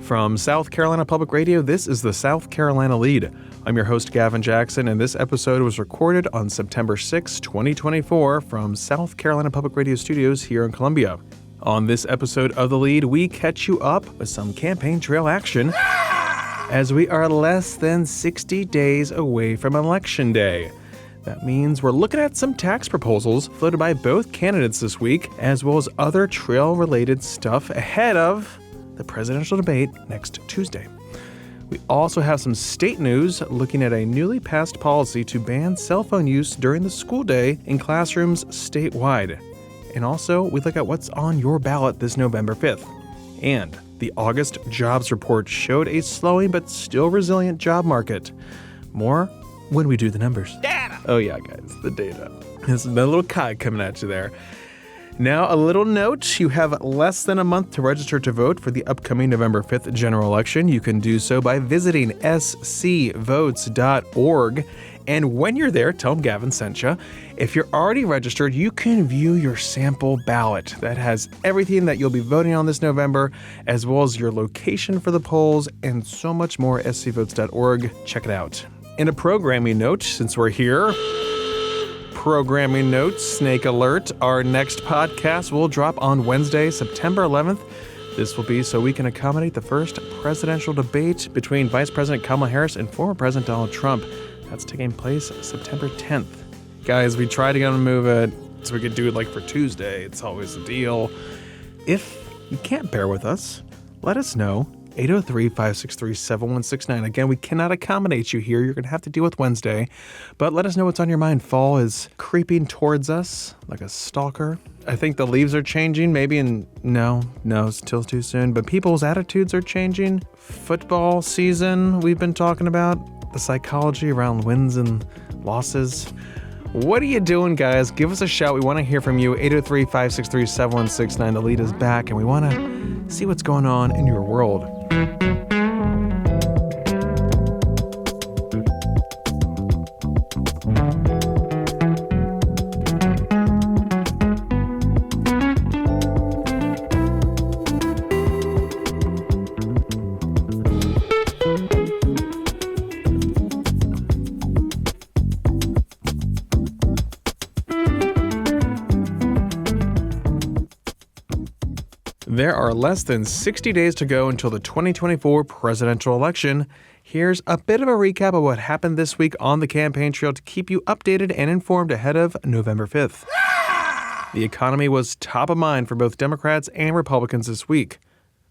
From South Carolina Public Radio, this is the South Carolina Lede. I'm your host, Gavin Jackson, and this episode was recorded on September 6, 2024 from South Carolina Public Radio studios here in Columbia. On this episode of The Lede, we catch you up with some campaign trail action as we are less than 60 days away from Election Day. That means we're looking at some tax proposals floated by both candidates this week, as well as other trail-related stuff ahead of the presidential debate next Tuesday. We also have some state news looking at a newly passed policy to ban cell phone use during the school day in classrooms statewide. And also, we look at what's on your ballot this November 5th. And the August jobs report showed a slowing but still resilient job market. More when we do the numbers. Data! Oh yeah, guys, the data. There's a little cog coming at you there. Now, a little note, you have less than a month to register to vote for the upcoming November 5th general election. You can do so by visiting scvotes.org. And when you're there, tell them Gavin sent you. If you're already registered, you can view your sample ballot. That has everything that you'll be voting on this November, as well as your location for the polls and so much more. scvotes.org. Check it out. In a programming note, since we're here, programming notes, snake alert. Our next podcast will drop on Wednesday, September 11th. This will be so we can accommodate the first presidential debate between Vice President Kamala Harris and former President Donald Trump. That's taking place September 10th. Guys, we tried to move it so we could do it like for Tuesday. It's always a deal. If you can't bear with us, let us know. 803-563-7169. Again, we cannot accommodate you here. You're going to have to deal with Wednesday. But let us know what's on your mind. Fall is creeping towards us like a stalker. I think the leaves are changing. No, it's still too soon. But people's attitudes are changing. Football season, we've been talking about. The psychology around wins and losses. What are you doing, guys? Give us a shout. We want to hear from you. 803-563-7169. The Lede is back, and we want to see what's going on in your world. There are less than 60 days to go until the 2024 presidential election. Here's a bit of a recap of what happened this week on the campaign trail to keep you updated and informed ahead of November 5th. The economy was top of mind for both Democrats and Republicans this week.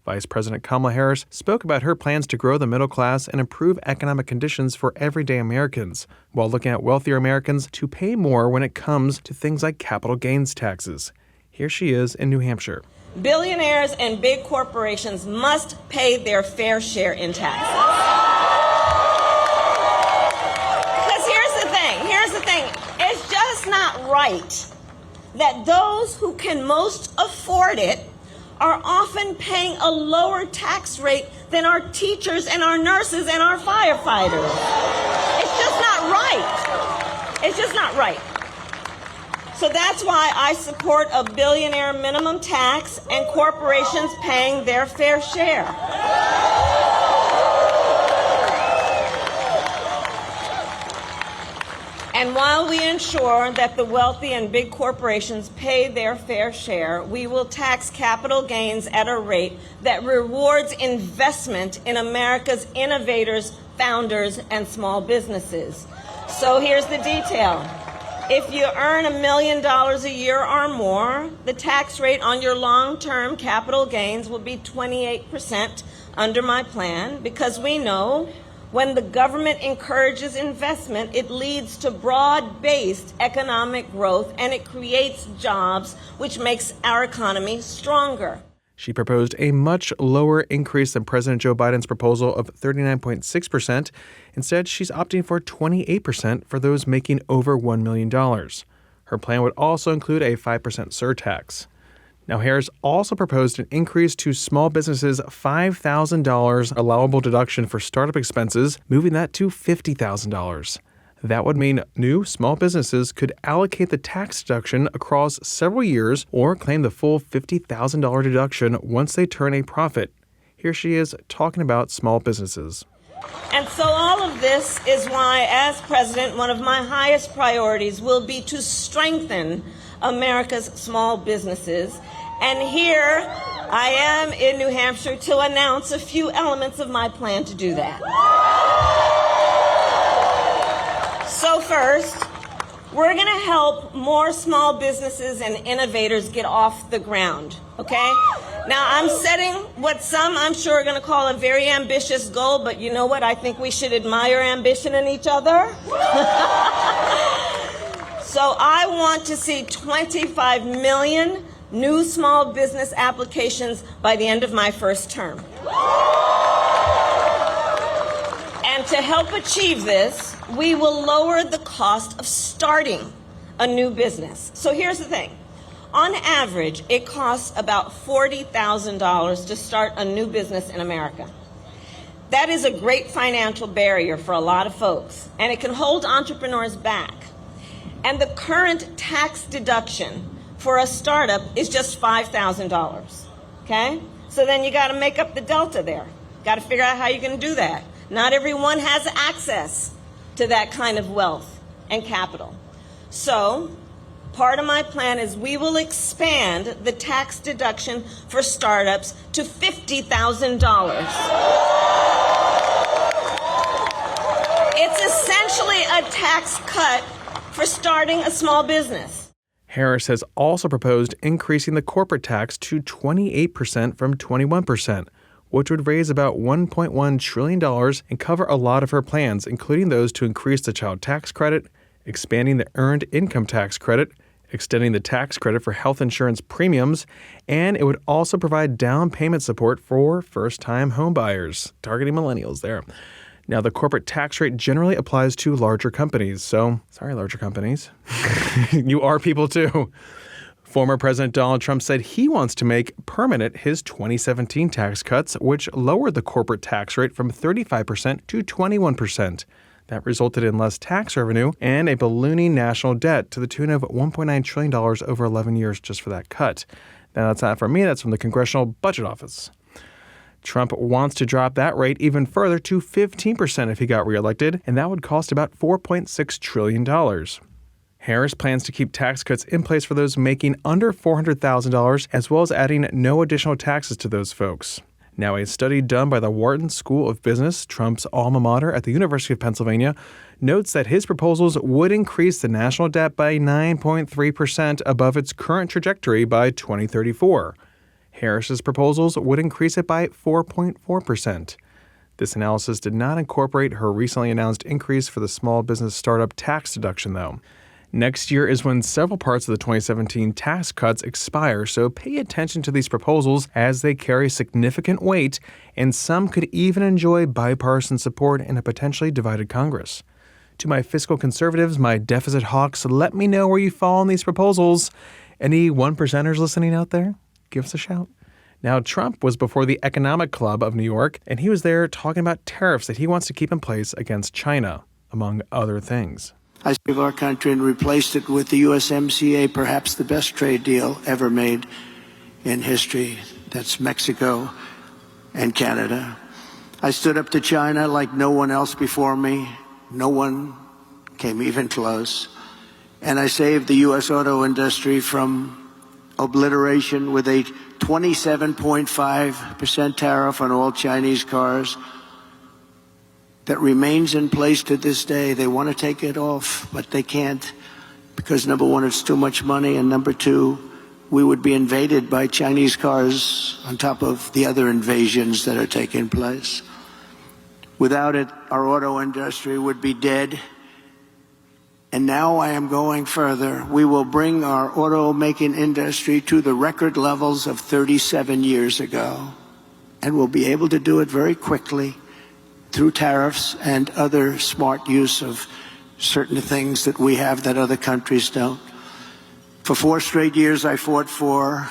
Vice President Kamala Harris spoke about her plans to grow the middle class and improve economic conditions for everyday Americans, while looking at wealthier Americans to pay more when it comes to things like capital gains taxes. Here she is in New Hampshire. Billionaires and big corporations must pay their fair share in taxes. Because here's the thing, it's just not right that those who can most afford it are often paying a lower tax rate than our teachers and our nurses and our firefighters. It's just not right. It's just not right. So that's why I support a billionaire minimum tax and corporations paying their fair share. And while we ensure that the wealthy and big corporations pay their fair share, we will tax capital gains at a rate that rewards investment in America's innovators, founders, and small businesses. So here's the detail. If you earn $1 million a year or more, the tax rate on your long-term capital gains will be 28% under my plan, because we know when the government encourages investment, it leads to broad-based economic growth and it creates jobs, which makes our economy stronger. She proposed a much lower increase than President Joe Biden's proposal of 39.6%. Instead, she's opting for 28% for those making over $1 million. Her plan would also include a 5% surtax. Now, Harris also proposed an increase to small businesses' $5,000 allowable deduction for startup expenses, moving that to $50,000. That would mean new small businesses could allocate the tax deduction across several years or claim the full $50,000 deduction once they turn a profit. Here she is talking about small businesses. And so all of this is why, as president, one of my highest priorities will be to strengthen America's small businesses. And here I am in New Hampshire to announce a few elements of my plan to do that. So first, we're going to help more small businesses and innovators get off the ground, okay? Now, I'm setting what some, I'm sure, are going to call a very ambitious goal, but you know what? I think we should admire ambition in each other. So I want to see 25 million new small business applications by the end of my first term. And to help achieve this, we will lower the cost of starting a new business. So here's the thing. On average, it costs about $40,000 to start a new business in America. That is a great financial barrier for a lot of folks, and it can hold entrepreneurs back. And the current tax deduction for a startup is just $5,000, okay? So then you got to make up the delta there. Got to figure out how you're going to do that. Not everyone has access to that kind of wealth and capital. So part of my plan is we will expand the tax deduction for startups to $50,000. It's essentially a tax cut for starting a small business. Harris has also proposed increasing the corporate tax to 28% from 21%, which would raise about $1.1 trillion and cover a lot of her plans, including those to increase the child tax credit, expanding the earned income tax credit, extending the tax credit for health insurance premiums, and it would also provide down payment support for first-time homebuyers, targeting millennials there. Now, the corporate tax rate generally applies to larger companies, so sorry, larger companies. You are people too. Former President Donald Trump said he wants to make permanent his 2017 tax cuts, which lowered the corporate tax rate from 35% to 21%. That resulted in less tax revenue and a ballooning national debt to the tune of $1.9 trillion over 11 years just for that cut. Now, that's not from me, that's from the Congressional Budget Office. Trump wants to drop that rate even further to 15% if he got reelected, and that would cost about $4.6 trillion. Harris plans to keep tax cuts in place for those making under $400,000, as well as adding no additional taxes to those folks. Now, a study done by the Wharton School of Business, Trump's alma mater at the University of Pennsylvania, notes that his proposals would increase the national debt by 9.3% above its current trajectory by 2034. Harris's proposals would increase it by 4.4%. This analysis did not incorporate her recently announced increase for the small business startup tax deduction, though. Next year is when several parts of the 2017 tax cuts expire, so pay attention to these proposals as they carry significant weight, and some could even enjoy bipartisan support in a potentially divided Congress. To my fiscal conservatives, my deficit hawks, let me know where you fall on these proposals. Any 1%ers listening out there? Give us a shout. Now, Trump was before the Economic Club of New York, and he was there talking about tariffs that he wants to keep in place against China, among other things. I saved our country and replaced it with the USMCA, perhaps the best trade deal ever made in history. That's Mexico and Canada. I stood up to China like no one else before me. No one came even close. And I saved the U.S. auto industry from obliteration with a 27.5% tariff on all Chinese cars that remains in place to this day. They want to take it off, but they can't because, number one, it's too much money, and number two, we would be invaded by Chinese cars on top of the other invasions that are taking place. Without it, our auto industry would be dead. And now I am going further. We will bring our auto-making industry to the record levels of 37 years ago. And we'll be able to do it very quickly through tariffs and other smart use of certain things that we have that other countries don't. For 4 straight years, I fought for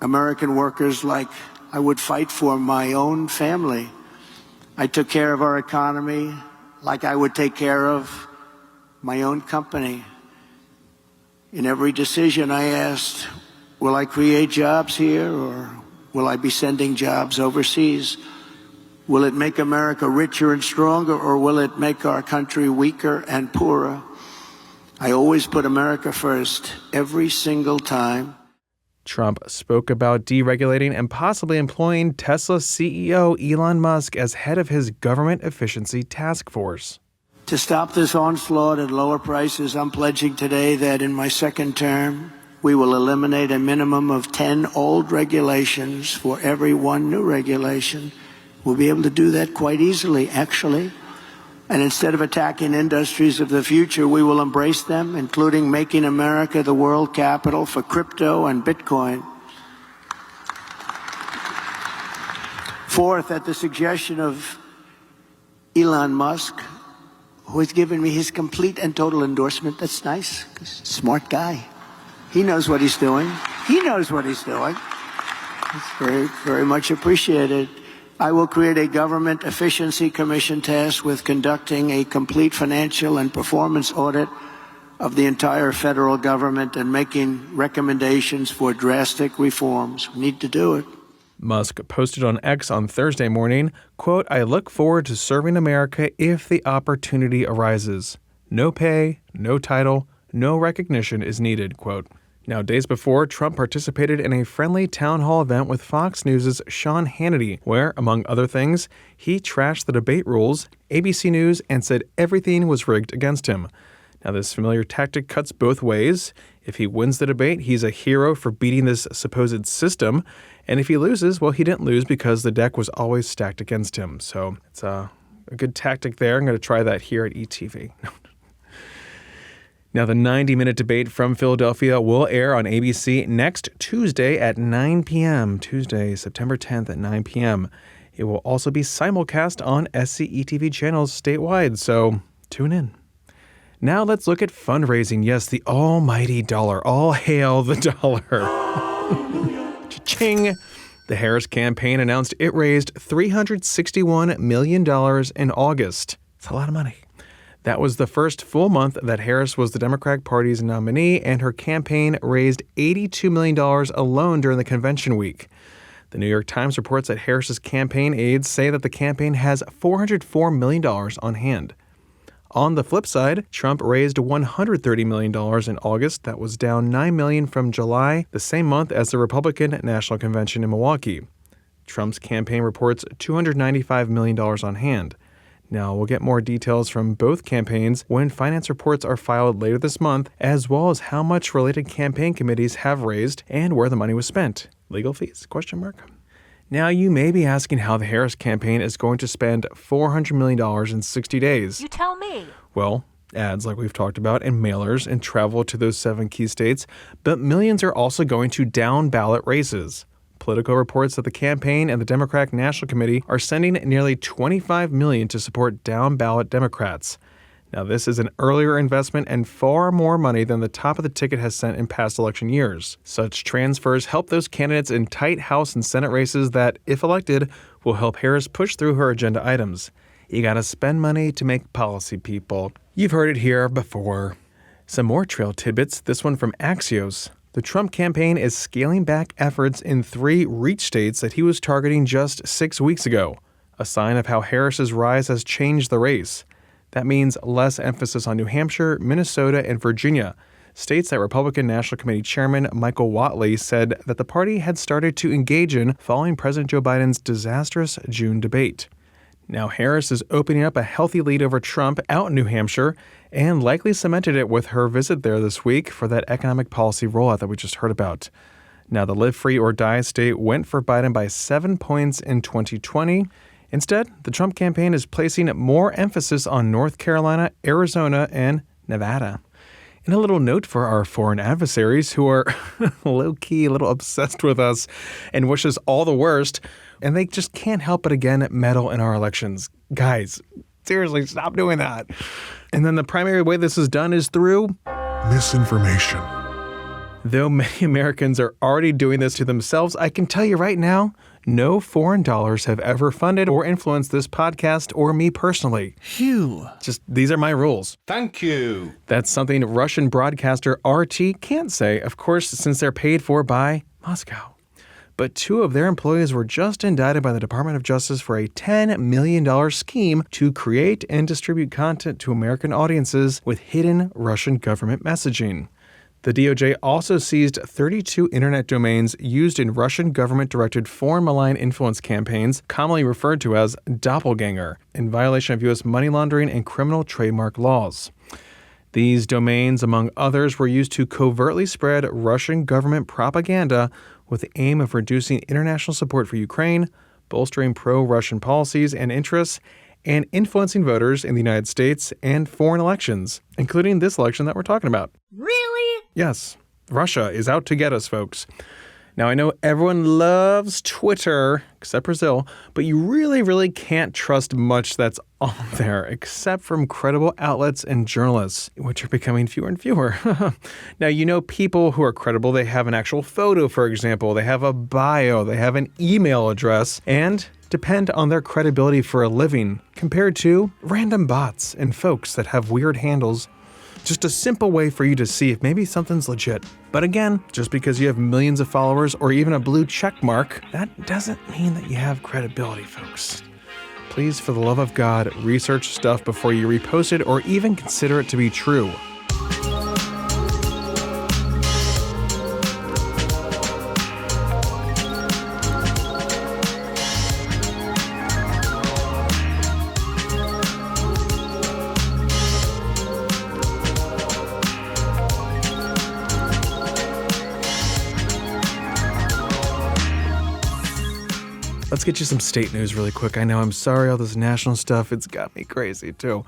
American workers like I would fight for my own family. I took care of our economy like I would take care of my own company. In every decision I asked, will I create jobs here or Will I be sending jobs overseas? Will it make America richer and stronger, or will it make our country weaker and poorer? I always put America first, every single time. Trump spoke about deregulating and possibly employing Tesla CEO Elon Musk as head of his government efficiency task force. To stop this onslaught and lower prices, I'm pledging today that in my second term, we will eliminate a minimum of 10 old regulations for every one new regulation. We'll be able to do that quite easily, actually. And instead of attacking industries of the future, we will embrace them, including making America the world capital for crypto and Bitcoin. Fourth, at the suggestion of Elon Musk, who has given me his complete and total endorsement. That's nice, 'cause smart guy. He knows what he's doing. It's very, very much appreciated. I will create a government efficiency commission tasked with conducting a complete financial and performance audit of the entire federal government and making recommendations for drastic reforms. We need to do it. Musk posted on X on Thursday morning, quote, "I look forward to serving America if the opportunity arises. No pay, no title, no recognition is needed," quote. Now, days before, Trump participated in a friendly town hall event with Fox News' Sean Hannity, where, among other things, he trashed the debate rules, ABC News, and said everything was rigged against him. Now, this familiar tactic cuts both ways. If he wins the debate, he's a hero for beating this supposed system. And if he loses, well, he didn't lose because the deck was always stacked against him. So it's a good tactic there. I'm going to try that here at ETV. Now, the 90-minute debate from Philadelphia will air on ABC next Tuesday at 9 p.m. Tuesday, September 10th at 9 p.m. It will also be simulcast on SCETV channels statewide, so tune in. Now let's look at fundraising. Yes, the almighty dollar. All hail the dollar. Cha-ching! The Harris campaign announced it raised $361 million in August. It's a lot of money. That was the first full month that Harris was the Democratic Party's nominee, and her campaign raised $82 million alone during the convention week. The New York Times reports that Harris's campaign aides say that the campaign has $404 million on hand. On the flip side, Trump raised $130 million in August. That was down $9 million from July, the same month as the Republican National Convention in Milwaukee. Trump's campaign reports $295 million on hand. Now, we'll get more details from both campaigns when finance reports are filed later this month, as well as how much related campaign committees have raised and where the money was spent. Legal fees? ? Now, you may be asking how the Harris campaign is going to spend $400 million in 60 days. You tell me. Well, ads like we've talked about, and mailers, and travel to those 7 key states, but millions are also going to down-ballot races. Politico reports that the campaign and the Democratic National Committee are sending nearly $25 million to support down-ballot Democrats. Now, this is an earlier investment and far more money than the top of the ticket has sent in past election years. Such transfers help those candidates in tight House and Senate races that, if elected, will help Harris push through her agenda items. You gotta spend money to make policy, people. You've heard it here before. Some more trail tidbits, this one from Axios. The Trump campaign is scaling back efforts in 3 reach states that he was targeting just 6 weeks ago, a sign of how Harris's rise has changed the race. That means less emphasis on New Hampshire, Minnesota, and Virginia, states that Republican National Committee Chairman Michael Whatley said that the party had started to engage in following President Joe Biden's disastrous June debate. Now, Harris is opening up a healthy lead over Trump out in New Hampshire and likely cemented it with her visit there this week for that economic policy rollout that we just heard about. Now, the live free or die state went for Biden by 7 points in 2020. Instead, the Trump campaign is placing more emphasis on North Carolina, Arizona, and Nevada. And a little note for our foreign adversaries who are low-key a little obsessed with us and wish us all the worst, and they just can't help but again meddle in our elections. Guys, seriously, stop doing that. And then the primary way this is done is through misinformation. Though many Americans are already doing this to themselves, I can tell you right now, no foreign dollars have ever funded or influenced this podcast or me personally. Phew. Just, these are my rules. Thank you. That's something Russian broadcaster RT can't say, of course, since they're paid for by Moscow. but 2 of their employees were just indicted by the Department of Justice for a $10 million scheme to create and distribute content to American audiences with hidden Russian government messaging. The DOJ also seized 32 internet domains used in Russian government-directed foreign malign influence campaigns, commonly referred to as doppelganger, in violation of U.S. money laundering and criminal trademark laws. These domains, among others, were used to covertly spread Russian government propaganda with the aim of reducing international support for Ukraine, bolstering pro-Russian policies and interests, and influencing voters in the United States and foreign elections, including this election that we're talking about. Really? Yes, Russia is out to get us, folks. Now, I know everyone loves Twitter, except Brazil, but you really can't trust much that's on there, except from credible outlets and journalists, which are becoming fewer and fewer. Now, you know people who are credible, they have an actual photo, for example, they have a bio, they have an email address, and depend on their credibility for a living, compared to random bots and folks that have weird handles. Just a simple way for you to see if maybe something's legit. But again, just because you have millions of followers or even a blue check mark, that doesn't mean that you have credibility, folks. Please, for the love of God, research stuff before you repost it or even consider it to be true. Let's get you some state news really quick. I know, I'm sorry, all this national stuff, it's got me crazy too.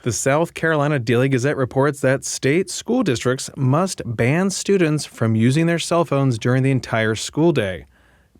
The South Carolina Daily Gazette reports that state school districts must ban students from using their cell phones during the entire school day.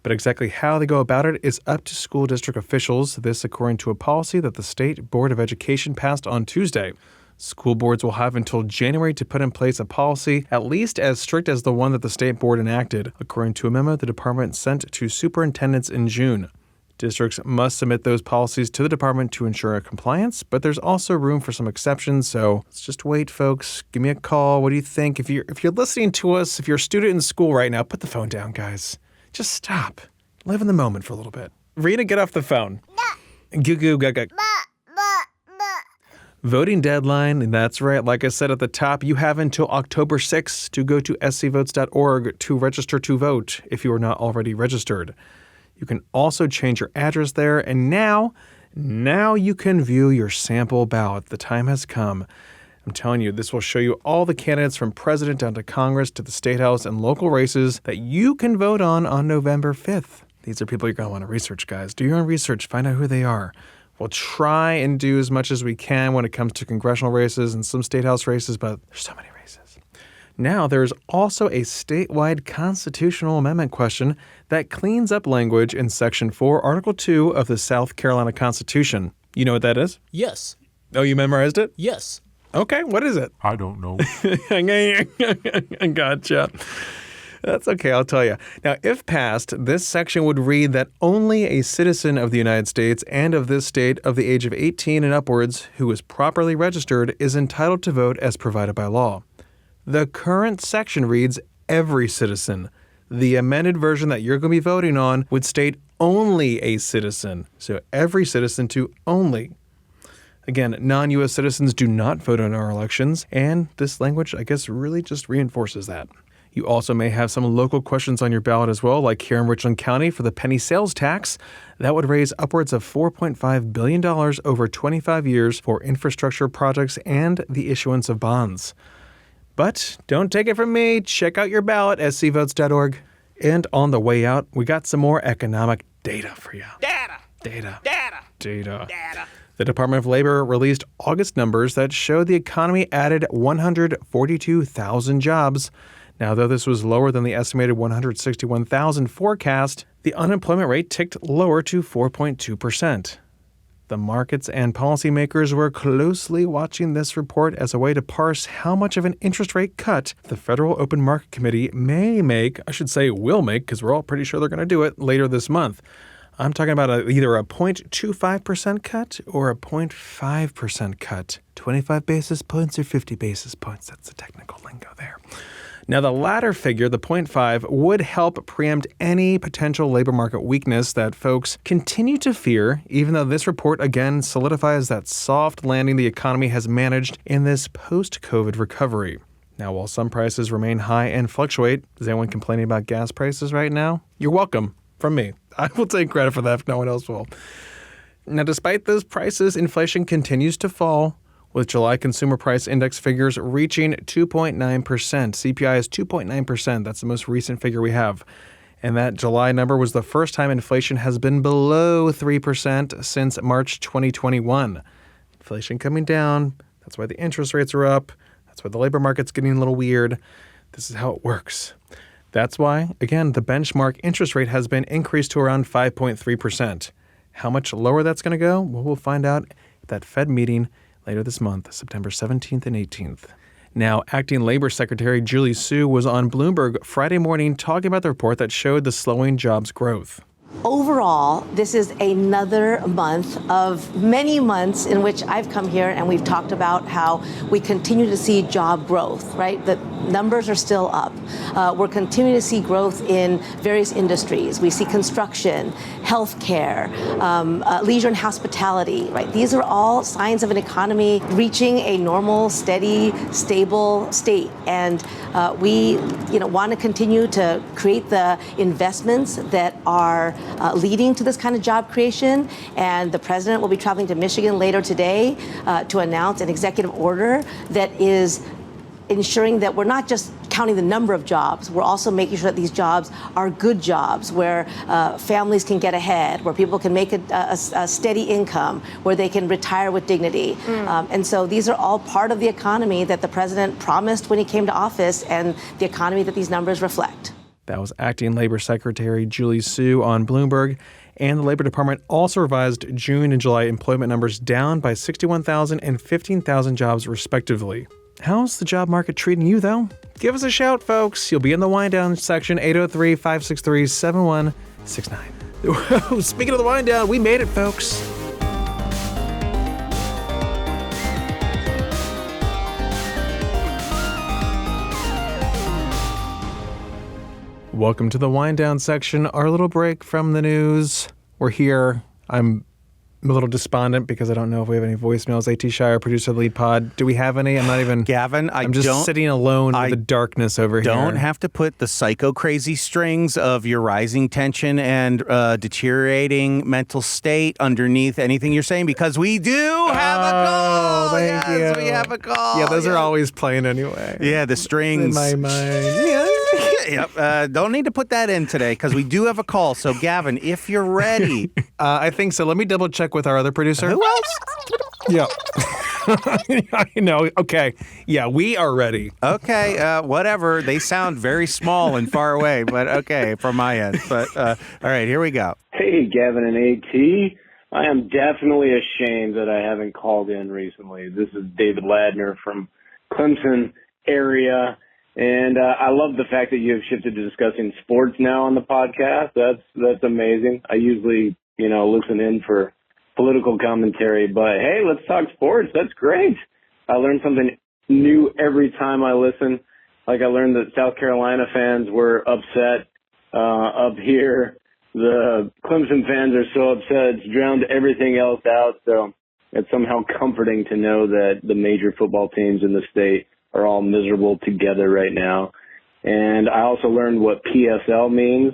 But exactly how they go about it is up to school district officials, this according to a policy that the State Board of Education passed on Tuesday. School boards will have until January to put in place a policy at least as strict as the one that the state board enacted, according to a memo the department sent to superintendents in June. Districts must submit those policies to the department to ensure compliance, but there's also room for some exceptions, so let's just wait, folks. Give me a call. What do you think? If you're listening to us, if you're a student in school right now, put the phone down, guys. Just stop. Live in the moment for a little bit. Rita, get off the phone. Goo goo gaga. Voting deadline, and that's right, like I said at the top, you have until October 6th to go to scvotes.org to register to vote if you are not already registered. You can also change your address there, and now you can view your sample ballot. The time has come. I'm telling you, this will show you all the candidates from president down to Congress to the State House and local races that you can vote on November 5th. These are people you're going to want to research, guys. Do your own research. Find out who they are. We'll try and do as much as we can when it comes to congressional races and some state house races, but there's so many races. Now, there's also a statewide constitutional amendment question that cleans up language in Section 4, Article 2 of the South Carolina Constitution. You know what that is? Yes. Oh, you memorized it? Yes. Okay, what is it? I don't know. Gotcha. That's okay, I'll tell you. Now, if passed, this section would read that only a citizen of the United States and of this state of the age of 18 and upwards who is properly registered is entitled to vote as provided by law. The current section reads every citizen. The amended version that you're going to be voting on would state only a citizen. So every citizen to only. Again, non-U.S. citizens do not vote in our elections, and this language, I guess, really just reinforces that. You also may have some local questions on your ballot as well, like here in Richland County for the penny sales tax. That would raise upwards of $4.5 billion over 25 years for infrastructure projects and the issuance of bonds. But don't take it from me. Check out your ballot at scvotes.org. And on the way out, we got some more economic data for you. Data. The Department of Labor released August numbers that showed the economy added 142,000 jobs. Now, though this was lower than the estimated 161,000 forecast, the unemployment rate ticked lower to 4.2%. The markets and policymakers were closely watching this report as a way to parse how much of an interest rate cut the Federal Open Market Committee will make, because we're all pretty sure they're going to do it later this month. I'm talking about either a 0.25% cut or a 0.5% cut. 25 basis points or 50 basis points. That's the technical lingo there. Now, the latter figure, the 0.5, would help preempt any potential labor market weakness that folks continue to fear, even though this report again solidifies that soft landing the economy has managed in this post-COVID recovery. Now, while some prices remain high and fluctuate, is anyone complaining about gas prices right now? You're welcome. From me. I will take credit for that if no one else will. Now, despite those prices, inflation continues to fall, with July Consumer Price Index figures reaching 2.9%. CPI is 2.9%. That's the most recent figure we have. And that July number was the first time inflation has been below 3% since March 2021. Inflation coming down. That's why the interest rates are up. That's why the labor market's getting a little weird. This is how it works. That's why, again, the benchmark interest rate has been increased to around 5.3%. How much lower that's going to go? Well, we'll find out at that Fed meeting later this month, September 17th and 18th. Now, Acting Labor Secretary Julie Su was on Bloomberg Friday morning talking about the report that showed the slowing jobs growth. Overall, this is another month of many months in which I've come here and we've talked about how we continue to see job growth, right? The numbers are still up. We're continuing to see growth in various industries. We see construction, healthcare, leisure and hospitality, right? These are all signs of an economy reaching a normal, steady, stable state. And we want to continue to create the investments that are leading to this kind of job creation. And the president will be traveling to Michigan later today to announce an executive order that is ensuring that we're not just counting the number of jobs, we're also making sure that these jobs are good jobs where families can get ahead, where people can make a steady income, where they can retire with dignity. And so these are all part of the economy that the president promised when he came to office and the economy that these numbers reflect. That was Acting Labor Secretary Julie Su on Bloomberg. And the Labor Department also revised June and July employment numbers down by 61,000 and 15,000 jobs, respectively. How's the job market treating you, though? Give us a shout, folks. You'll be in the wind down section, 803-563-7169. Speaking of the wind down, we made it, folks. Welcome to the wind down section, our little break from the news. We're here. I'm a little despondent because I don't know if we have any voicemails. A.T. Shire, producer of the Lead Pod. Do we have any? I'm not even... Gavin, I'm just sitting alone in the darkness over here. Don't have to put the psycho crazy strings of your rising tension and deteriorating mental state underneath anything you're saying because we do have a call. Thank you. We have a call. Yeah, those are always playing anyway. Yeah, the strings. In my mind. Yeah. Yep. Don't need to put that in today because we do have a call. So, Gavin, if you're ready. I think so. Let me double check with our other producer. Who else? Yeah. I know. Okay. Yeah, we are ready. Okay. Whatever. They sound very small and far away, but okay, from my end. But all right, here we go. Hey, Gavin and AT. I am definitely ashamed that I haven't called in recently. This is David Ladner from Clemson area. And I love the fact that you have shifted to discussing sports now on the podcast. That's amazing. I usually, listen in for political commentary, but hey, let's talk sports. That's great. I learn something new every time I listen. Like I learned that South Carolina fans were upset up here. The Clemson fans are so upset it's drowned everything else out. So it's somehow comforting to know that the major football teams in the state are all miserable together right now. And I also learned what PSL means,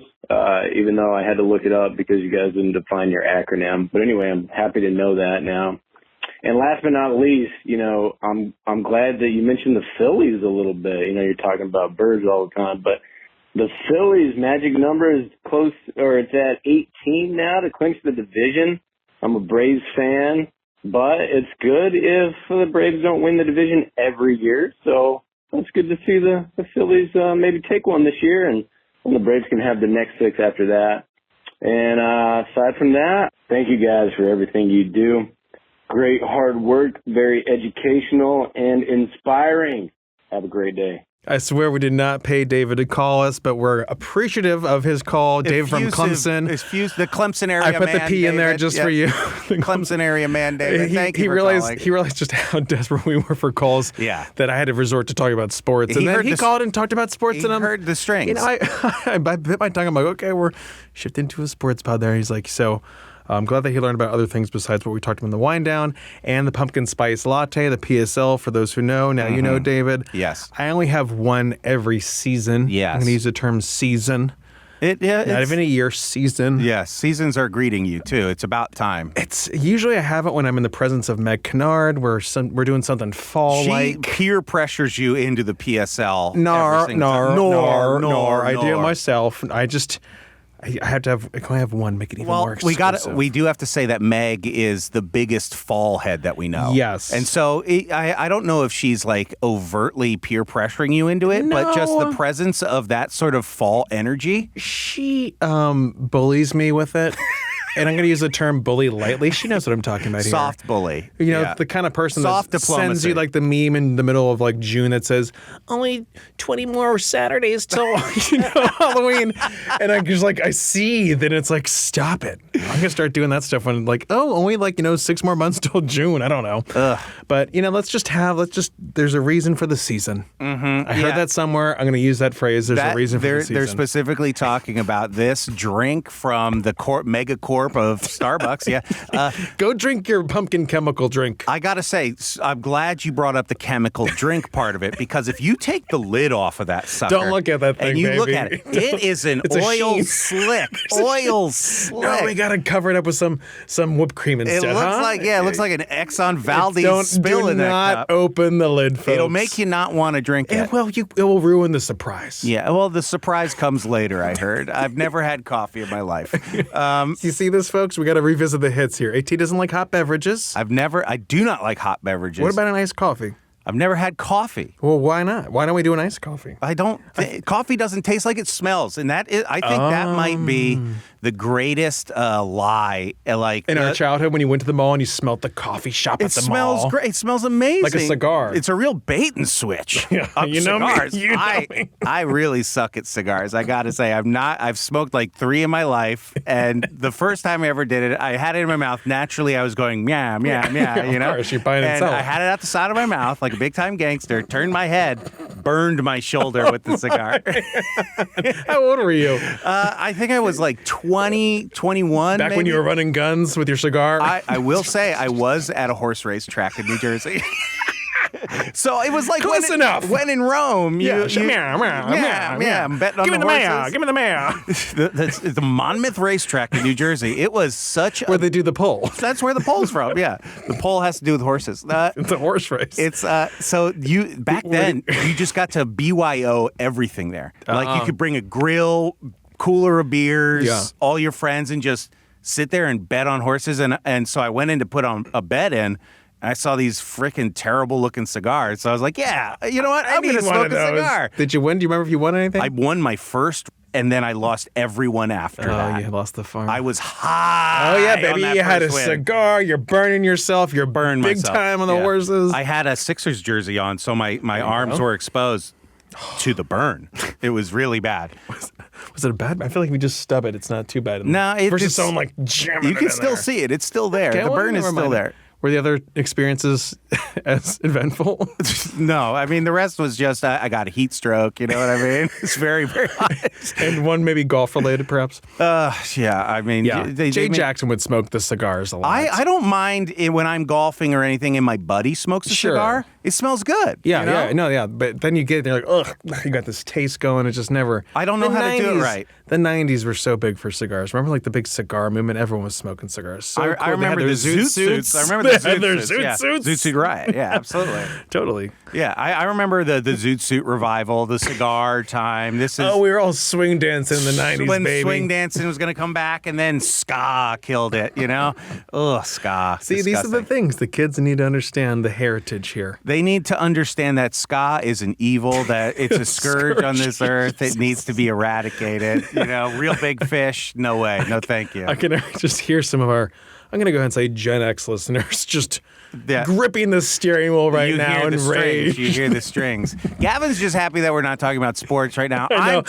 even though I had to look it up because you guys didn't define your acronym. But anyway, I'm happy to know that now. And last but not least, I'm glad that you mentioned the Phillies a little bit. You're talking about birds all the time, but the Phillies magic number is close, or it's at 18 now to clinch the division. I'm a Braves fan. But it's good if the Braves don't win the division every year. So it's good to see the Phillies maybe take one this year, and the Braves can have the next 6 after that. And aside from that, thank you guys for everything you do. Great hard work, very educational and inspiring. Have a great day. I swear we did not pay David to call us, but we're appreciative of his call. David from Clemson. The Clemson area man. I put the P in there just for you. The Clemson area man, David. Thank you for calling. He realized just how desperate we were for calls. Yeah. That I had to resort to talking about sports. And then he called and talked about sports. He and heard the strings. You know, I bit my tongue. I'm like, okay, we're shifting to a sports pod there. He's like, so... I'm glad that he learned about other things besides what we talked about in the wind down and the pumpkin spice latte, the PSL, for those who know. Now you know, David. Yes. I only have one every season. Yes. I'm going to use the term season. Not even a year, season. Yes, seasons are greeting you, too. It's about time. It's usually I have it when I'm in the presence of Meg Kennard, where we're doing something fall-like. She peer pressures you into the PSL. No. I do it nor. myself. I have to have. Can I have one? Make it even more exclusive. We do have to say that Meg is the biggest fall head that we know. Yes, and so I don't know if she's like overtly peer pressuring you into it, but just the presence of that sort of fall energy. She bullies me with it. And I'm going to use the term bully lightly. She knows what I'm talking about here. Soft bully. You know, the kind of person Soft that diplomacy. sends you like the meme in the middle of like June that says, only 20 more Saturdays till Halloween. And I'm just like, I see. Then it's like, stop it. I'm going to start doing that stuff when like, only like, 6 more months till June. I don't know. Ugh. But, there's a reason for the season. Mm-hmm. I heard that somewhere. I'm going to use that phrase. There's a reason for the season. They're specifically talking about this drink from the mega corp of Starbucks. Yeah. Go drink your pumpkin chemical drink. I got to say, I'm glad you brought up the chemical drink part of it, because if you take the lid off of that sucker. Don't look at that thing, and you baby. look at it, it is an oil slick. Oil slick. No, we got to cover it up with some whipped cream instead. It looks like an Exxon Valdez spill in that cup. Do not open the lid, folks. It'll make you not want to drink it. It will ruin the surprise. Yeah, well, the surprise comes later, I heard. I've never had coffee in my life. You see this, folks? We got to revisit the hits here. AT doesn't like hot beverages. I do not like hot beverages. What about an iced coffee? I've never had coffee. Well, why not? Why don't we do an iced coffee? Coffee doesn't taste like it smells, and I think that might be the greatest lie. Like in our childhood, when you went to the mall and you smelled the coffee shop at the mall. It smells great. It smells amazing. Like a cigar. It's a real bait and switch. Yeah, you know cigars. me. You know me. I really suck at cigars. I got to say, I've smoked like 3 in my life, and the first time I ever did it, I had it in my mouth. Naturally, I was going meow, meow, meow. Of course, you're buying and itself. I had it out the side of my mouth like a big time gangster. Turned my head, burned my shoulder with the cigar. How old were you? I think I was like 20, 21. Back maybe. when you were running guns with your cigar? I will say I was at a horse race track in New Jersey. So it was like close enough. When in Rome, meow, I'm betting on the horses. Give me the mayor. the Monmouth racetrack in New Jersey. It was such where they do the pole. That's where the pole's from. Yeah, the pole has to do with horses. It's a horse race. It's so you back then you just got to BYO everything there. Like you could bring a grill, cooler of beers, all your friends, and just sit there and bet on horses. And so I went in to put on a bet in. I saw these freaking terrible looking cigars. So I was like, yeah, you know what? I'm going to smoke a cigar. Did you win? Do you remember if you won anything? I won my first, and then I lost everyone after that. Oh, you lost the farm. I was high. Oh, yeah, baby. You had a cigar. You're burning yourself. You're burned big time on the horses. I had a Sixers jersey on, so my arms were exposed to the burn. It was really bad. Was it a bad? I feel like we just stub it. It's not too bad. No, versus someone like jamming you can still see it. It's still there. The burn is still there. Were the other experiences as eventful? No, I mean, the rest was just, I got a heat stroke, you know what I mean? It's very, very hot. And one maybe golf-related, perhaps? Yeah, I mean... Yeah. Jay Jackson would smoke the cigars a lot. I don't mind when I'm golfing or anything and my buddy smokes a cigar. It smells good. Yeah, you know? But then you get there like, ugh, you got this taste going. It just never... I don't know how to do it right. The 90s were so big for cigars. Remember like the big cigar movement? Everyone was smoking cigars. So cool. I remember the zoot suits. I remember the zoot suits. Zoot suit riot. Yeah, absolutely. Totally. Yeah, I remember the zoot suit revival, the cigar time. This is we were all swing dancing in the 90s, when baby. Swing dancing was going to come back, and then ska killed it, you know? Ugh, ska. See, disgusting. These are the things. The kids need to understand the heritage here. They need to understand that ska is an evil, that it's a scourge on this earth. It needs to be eradicated. You know, real big fish, no way. No, thank you. I can just hear some of our, I'm going to go ahead and say Gen X listeners just gripping the steering wheel right now in rage. You hear the strings. Gavin's just happy that we're not talking about sports right now. I'm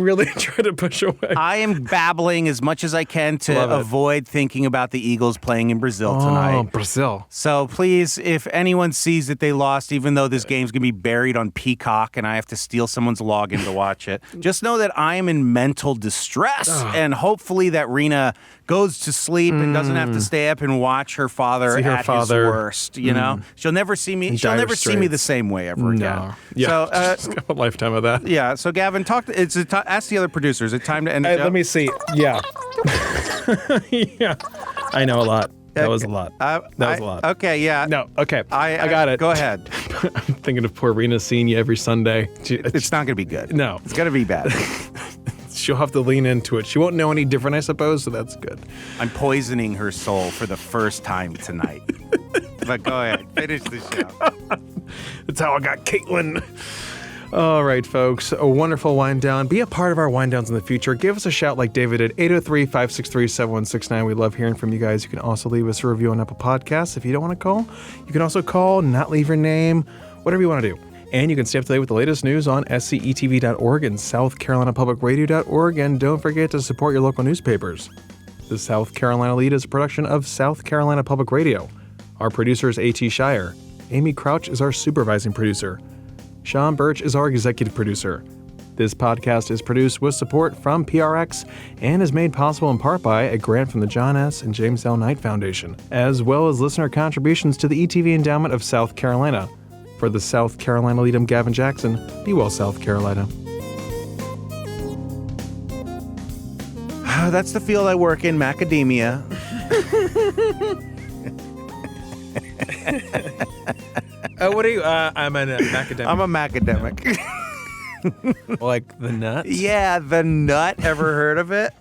really trying to push away. I am babbling as much as I can to avoid thinking about the Eagles playing in Brazil tonight. Oh, Brazil. So please, if anyone sees that they lost, even though this game's going to be buried on Peacock and I have to steal someone's login to watch it, just know that I am in mental distress. And hopefully that Rena goes to sleep and doesn't have to stay up and watch her father at his worst. You know, she'll never see me. She'll never see me the same way ever again. No. Yeah, so a lifetime of that. Yeah. So Gavin, ask the other producers. Is it time to end the show? Let me see. Yeah. Yeah. I know a lot. That was a lot. That was a lot. Okay. Yeah. No. Okay. I got it. Go ahead. I'm thinking of poor Rena seeing you every Sunday. It's not going to be good. No. It's going to be bad. She'll have to lean into it. She won't know any different, I suppose, so that's good. I'm poisoning her soul for the first time tonight. But go ahead. Finish the show. That's how I got Caitlin. All right, folks. A wonderful wind down. Be a part of our wind downs in the future. Give us a shout like David did, 803-563-7169. We love hearing from you guys. You can also leave us a review on Apple Podcasts. If you don't want to call, you can also call, not leave your name, whatever you want to do. And you can stay up to date with the latest news on scetv.org and southcarolinapublicradio.org. And don't forget to support your local newspapers. The South Carolina Lede is a production of South Carolina Public Radio. Our producer is A.T. Shire. Amy Crouch is our supervising producer. Sean Birch is our executive producer. This podcast is produced with support from PRX and is made possible in part by a grant from the John S. and James L. Knight Foundation, as well as listener contributions to the ETV Endowment of South Carolina. For the South Carolina Lede, I'm Gavin Jackson. Be well, South Carolina. That's the field I work in, macadamia. What are you? I'm an academic. I'm a macademic. Like the nut? Yeah, the nut. Ever heard of it?